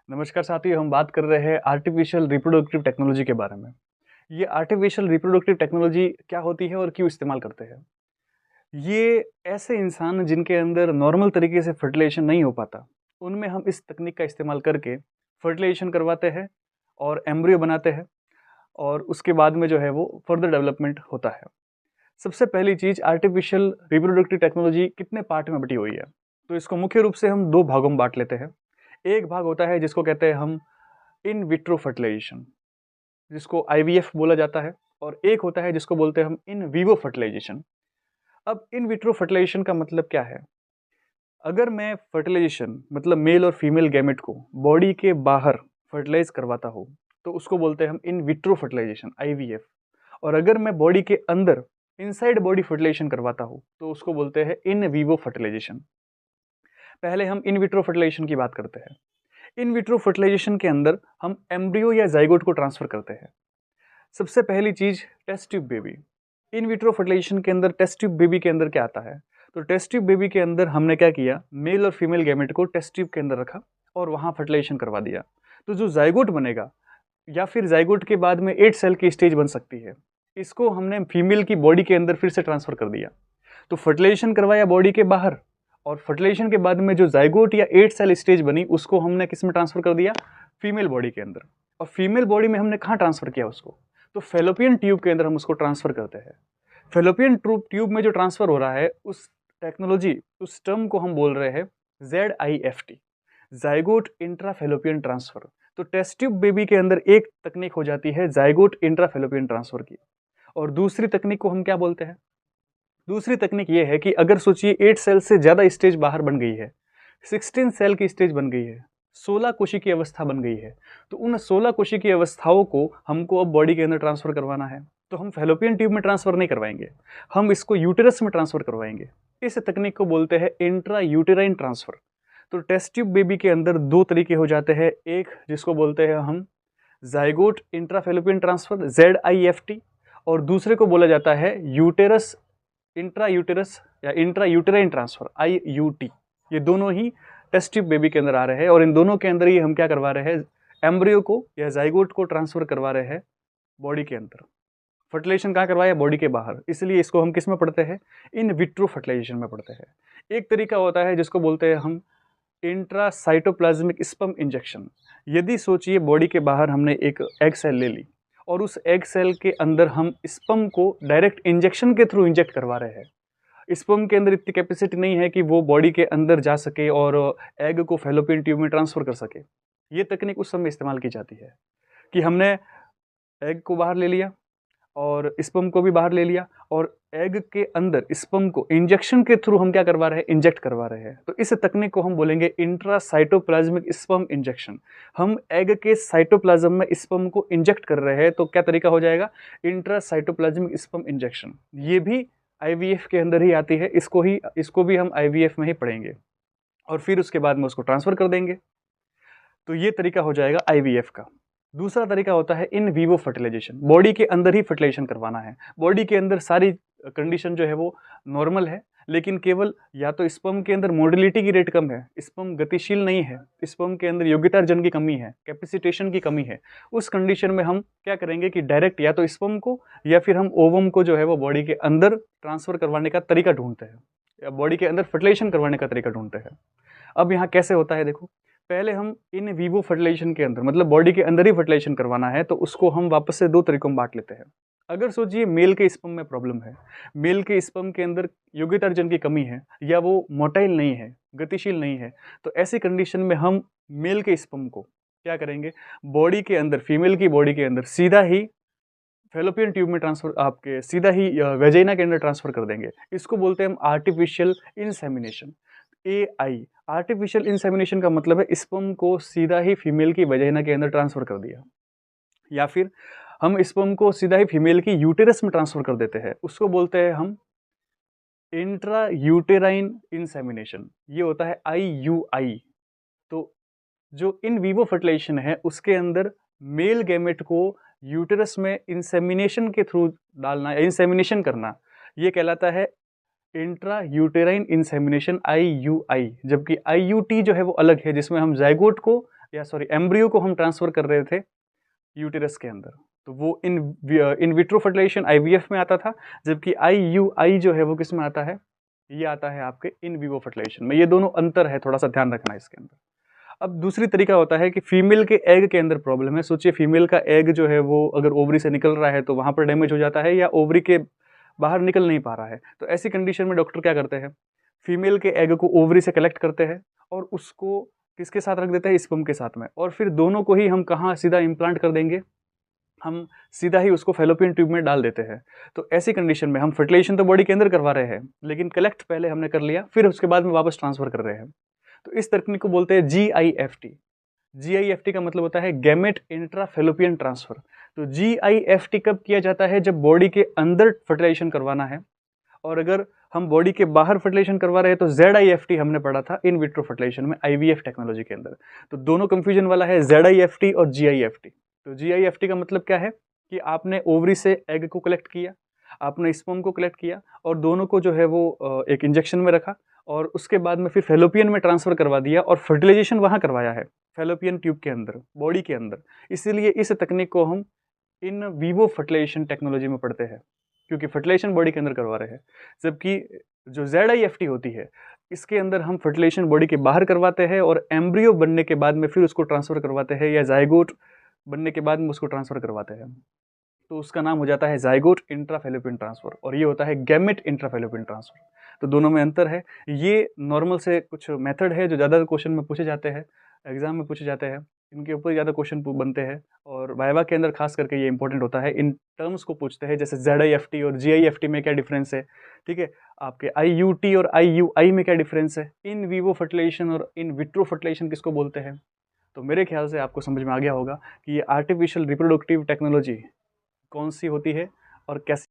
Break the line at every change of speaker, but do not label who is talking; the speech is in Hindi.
नमस्कार साथियों, हम बात कर रहे हैं आर्टिफिशियल रिप्रोडक्टिव टेक्नोलॉजी के बारे में। ये आर्टिफिशियल रिप्रोडक्टिव टेक्नोलॉजी क्या होती है और क्यों इस्तेमाल करते हैं? ये ऐसे इंसान जिनके अंदर नॉर्मल तरीके से फर्टिलाइजेशन नहीं हो पाता, उनमें हम इस तकनीक का इस्तेमाल करके फर्टिलाइजेशन करवाते हैं और एम्ब्रियो बनाते हैं और उसके बाद में जो है वो फर्दर डेवलपमेंट होता है। सबसे पहली चीज़, आर्टिफिशियल रिप्रोडक्टिव टेक्नोलॉजी कितने पार्ट में बटी हुई है? तो इसको मुख्य रूप से हम 2 भागों में बाँट लेते हैं। एक भाग होता है जिसको कहते हैं हम इन विट्रो फर्टिलाइजेशन, जिसको आईवीएफ बोला जाता है, और एक होता है जिसको बोलते हैं हम इन विवो फर्टिलाइजेशन। अब इन विट्रो फर्टिलाइजेशन का मतलब क्या है? अगर मैं फर्टिलाइजेशन मतलब मेल और फीमेल गैमेट को बॉडी के बाहर फर्टिलाइज करवाता हूँ, तो उसको बोलते हैं हम इन विट्रो फर्टिलाइजेशन, आईवीएफ। और अगर मैं बॉडी के अंदर इनसाइड बॉडी फर्टिलाइजेशन करवाता हूँ, तो उसको बोलते हैं इन विवो फर्टिलाइजेशन। पहले हम इन विट्रो फर्टिलाइजेशन की बात करते हैं। इन विट्रो फर्टिलाइजेशन के अंदर हम एम्ब्रियो या जाइगोट को ट्रांसफर करते हैं। सबसे पहली चीज, test tube baby. In vitro fertilisation के अंदर टेस्ट ट्यूब बेबी के अंदर क्या आता है? तो टेस्ट ट्यूब बेबी के अंदर हमने क्या किया, मेल और फीमेल गैमेट को टेस्ट ट्यूब के अंदर रखा और वहां फर्टिलाइजेशन करवा दिया। तो जो जाइगोट बनेगा या फिर जाइगोट के बाद में 8 सेल की स्टेज बन सकती है, इसको हमने फीमेल की बॉडी के अंदर फिर से ट्रांसफर कर दिया। तो फर्टिलाइजेशन करवाया बॉडी के बाहर, और फर्टिलाइजेशन के बाद में जो जाइगोट या 8 सेल स्टेज बनी उसको हमने किस में ट्रांसफर कर दिया? फीमेल बॉडी के अंदर। और फीमेल बॉडी में हमने कहाँ ट्रांसफर किया उसको? तो फेलोपियन ट्यूब के अंदर हम उसको ट्रांसफर करते हैं। फेलोपियन ट्यूब में जो ट्रांसफर हो रहा है, उस टेक्नोलॉजी, उस टर्म को हम बोल रहे हैं ZIFT, जाइगोट इंट्राफेलोपियन ट्रांसफर। तो टेस्ट ट्यूब बेबी के अंदर एक तकनीक हो जाती है जाइगोट इंट्राफेलोपियन ट्रांसफर की, और दूसरी तकनीक को हम क्या बोलते हैं? दूसरी तकनीक ये है कि अगर सोचिए 8 सेल से ज़्यादा स्टेज बाहर बन गई है, 16 सेल की स्टेज बन गई है, 16 कोशिकीय अवस्था बन गई है, तो उन 16 कोशिकीय अवस्थाओं को हमको अब बॉडी के अंदर ट्रांसफर करवाना है। तो हम फेलोपियन ट्यूब में ट्रांसफर नहीं करवाएंगे, हम इसको यूटेरस में ट्रांसफर करवाएंगे। इस तकनीक को बोलते हैं इंट्रा यूटेराइन ट्रांसफर। तो टेस्ट ट्यूब बेबी के अंदर 2 तरीके हो जाते हैं, एक जिसको बोलते हैं हम जाइगोट इंट्राफेलोपियन ट्रांसफर, ZIFT, और दूसरे को बोला जाता है यूटेरस इंट्रा यूटेरस या इंट्रा यूटेराइन ट्रांसफर, IUT। ये दोनों ही टेस्ट ट्यूब बेबी के अंदर आ रहे हैं, और इन दोनों के अंदर ही हम क्या करवा रहे हैं? एम्ब्रियो को या जाइगोट को ट्रांसफर करवा रहे हैं बॉडी के अंदर। फर्टिलाइजेशन कहाँ करवाया? बॉडी के बाहर। इसलिए इसको हम किस में पढ़ते हैं? इन विट्रो फर्टिलाइजेशन में पढ़ते हैं। एक तरीका होता है जिसको बोलते हैं हम इंट्रासाइटोप्लाज्मिक स्पर्म इंजेक्शन। यदि सोचिए बॉडी के बाहर हमने एक एग सेल ले ली और उस एग सेल के अंदर हम स्पर्म को डायरेक्ट इंजेक्शन के थ्रू इंजेक्ट करवा रहे हैं। स्पर्म के अंदर इतनी कैपेसिटी नहीं है कि वो बॉडी के अंदर जा सके और एग को फेलोपियन ट्यूब में ट्रांसफर कर सके। ये तकनीक उस समय इस्तेमाल की जाती है कि हमने एग को बाहर ले लिया और स्पर्म को भी बाहर ले लिया, और एग के अंदर स्पर्म को इंजेक्शन के थ्रू हम क्या करवा रहे हैं? इंजेक्ट करवा रहे हैं। तो इस तकनीक को हम बोलेंगे इंट्रासाइटोप्लाज्मिक स्पर्म इंजेक्शन। हम एग के साइटोप्लाज्म में स्पर्म को इंजेक्ट कर रहे हैं, तो क्या तरीका हो जाएगा? Intracytoplasmic sperm injection. ये भी IVF के अंदर ही आती है, इसको भी हम IVF में ही पढ़ेंगे, और फिर उसके बाद में उसको ट्रांसफर कर देंगे। तो ये तरीका हो जाएगा IVF का। दूसरा तरीका होता है इन विवो फर्टिलाइजेशन। बॉडी के अंदर ही फर्टिलाइजेशन करवाना है। बॉडी के अंदर सारी कंडीशन जो है वो नॉर्मल है, लेकिन केवल या तो स्पर्म के अंदर मोडिलिटी की रेट कम है, स्पर्म गतिशील नहीं है, स्पर्म के अंदर योग्यतार्जन की कमी है, कैपेसिटेशन की कमी है। उस कंडीशन में हम क्या करेंगे कि डायरेक्ट या तो स्पर्म को या फिर हम ओवम को जो है वो बॉडी के अंदर ट्रांसफर करवाने का तरीका ढूंढते हैं, या बॉडी के अंदर फर्टिलाइजेशन करवाने का तरीका ढूंढते हैं। अब यहाँ कैसे होता है देखो, पहले हम इन विवो फर्टिलाइजेशन के अंदर मतलब बॉडी के अंदर ही फर्टिलाइजेशन करवाना है, तो उसको हम वापस से 2 तरीकों में बांट लेते हैं। अगर सोचिए मेल के स्पर्म में प्रॉब्लम है, मेल के स्पर्म के अंदर योग्यतार्जन की कमी है, या वो मोटाइल नहीं है, गतिशील नहीं है, तो ऐसी कंडीशन में हम मेल के स्पर्म को क्या करेंगे? बॉडी के अंदर, फीमेल की बॉडी के अंदर सीधा ही फेलोपियन ट्यूब में ट्रांसफर, आपके सीधा ही वेजाइना के अंदर ट्रांसफर कर देंगे। इसको बोलते हैं हम artificial insemination, AI। Artificial insemination का मतलब है स्पर्म को सीधा ही फीमेल की वेजाइना के अंदर ट्रांसफर कर दिया, या फिर हम स्पर्म को सीधा ही फीमेल की यूटेरस में ट्रांसफर कर देते हैं। उसको बोलते हैं हम इंट्रा यूटेराइन इंसेमिनेशन। ये होता है IUI। तो जो इन विवो फर्टिलाइजेशन है उसके अंदर मेल गैमेट को यूटेरस में इंसेमिनेशन के थ्रू डालना या इंसेमिनेशन करना, ये कहलाता है इंट्रा यूटेराइन इंसेमिनेशन, IUI। जबकि IUT जो है वो अलग है, जिसमें हम जाइगोट को या सॉरी एम्ब्रियो को हम ट्रांसफ़र कर रहे थे यूटेरस के अंदर, तो वो इन विट्रो फर्टिलाइजेशन आईवीएफ में आता था, जबकि आईयूआई जो है वो किस में आता है, ये आता है आपके इन विवो फर्टिलाइजेशन में। ये दोनों अंतर है, थोड़ा सा ध्यान रखना इसके अंदर। अब दूसरी तरीका होता है कि फीमेल के एग के अंदर प्रॉब्लम है। सोचिए फीमेल का एग जो है वो अगर ओवरी से निकल रहा है तो वहाँ पर डैमेज हो जाता है, या ओवरी के बाहर निकल नहीं पा रहा है, तो ऐसी कंडीशन में डॉक्टर क्या करते हैं, फीमेल के एग को ओवरी से कलेक्ट करते हैं और उसको किसके साथ रख देते हैं, स्पर्म के साथ में, और फिर दोनों को ही हम कहाँ सीधा इम्प्लांट कर देंगे, हम सीधा ही उसको फेलोपियन ट्यूब में डाल देते हैं। तो ऐसी कंडीशन में हम फर्टिलाइजेशन तो बॉडी के अंदर करवा रहे हैं, लेकिन कलेक्ट पहले हमने कर लिया, फिर उसके बाद में वापस ट्रांसफर कर रहे हैं। तो इस तकनीक को बोलते हैं GIFT। GIFT का मतलब होता है गैमेट इंट्राफेलोपियन ट्रांसफर। तो GIFT कब किया जाता है, जब बॉडी के अंदर फर्टिलाइजेशन करवाना है, और अगर हम बॉडी के बाहर फर्टिलाइजेशन करवा रहे हैं तो ZIFT हमने पढ़ा था इन विट्रो फर्टिलाइजेशन में IVF टेक्नोलॉजी के अंदर। तो दोनों कंफ्यूजन वाला है ZIFT और GIFT। तो GIFT का मतलब क्या है कि आपने ओवरी से एग को कलेक्ट किया, आपने स्पर्म को कलेक्ट किया, और दोनों को जो है वो एक इंजेक्शन में रखा, और उसके बाद में फिर फेलोपियन में ट्रांसफ़र करवा दिया, और फर्टिलाइजेशन वहाँ करवाया है फेलोपियन ट्यूब के अंदर, बॉडी के अंदर। इसीलिए इस तकनीक को हम इन विवो फर्टिलाइजेशन टेक्नोलॉजी में पढ़ते हैं, क्योंकि फर्टिलाइजेशन बॉडी के अंदर करवा रहे हैं। जबकि जो ZIFT होती है, इसके अंदर हम फर्टिलाइजेशन बॉडी के बाहर करवाते हैं, और एम्ब्रियो बनने के बाद में फिर उसको ट्रांसफ़र करवाते हैं, या जाइगोट बनने के बाद में उसको ट्रांसफ़र करवाते हैं। तो उसका नाम हो जाता है जाइगोट इंट्राफेलोपियन ट्रांसफ़र, और ये होता है गैमेट इंट्राफेलोपियन ट्रांसफ़र। तो दोनों में अंतर है। ये नॉर्मल से कुछ मेथड है जो ज़्यादा क्वेश्चन में पूछे जाते हैं, एग्जाम में पूछे जाते हैं, इनके ऊपर ज़्यादा क्वेश्चन बनते हैं, और वाइवा के अंदर खास करके ये इंपॉर्टेंट होता है। इन टर्म्स को पूछते हैं, जैसे ZIFT और GIFT में क्या डिफरेंस है, ठीक है, आपके IUT और IUI में क्या डिफरेंस है, इन विवो फर्टिलाइजेशन और इन विट्रो फर्टिलाइजेशन किसको बोलते हैं। तो मेरे ख्याल से आपको समझ में आ गया होगा कि ये आर्टिफिशियल रिप्रोडक्टिव टेक्नोलॉजी कौन सी होती है और कैसे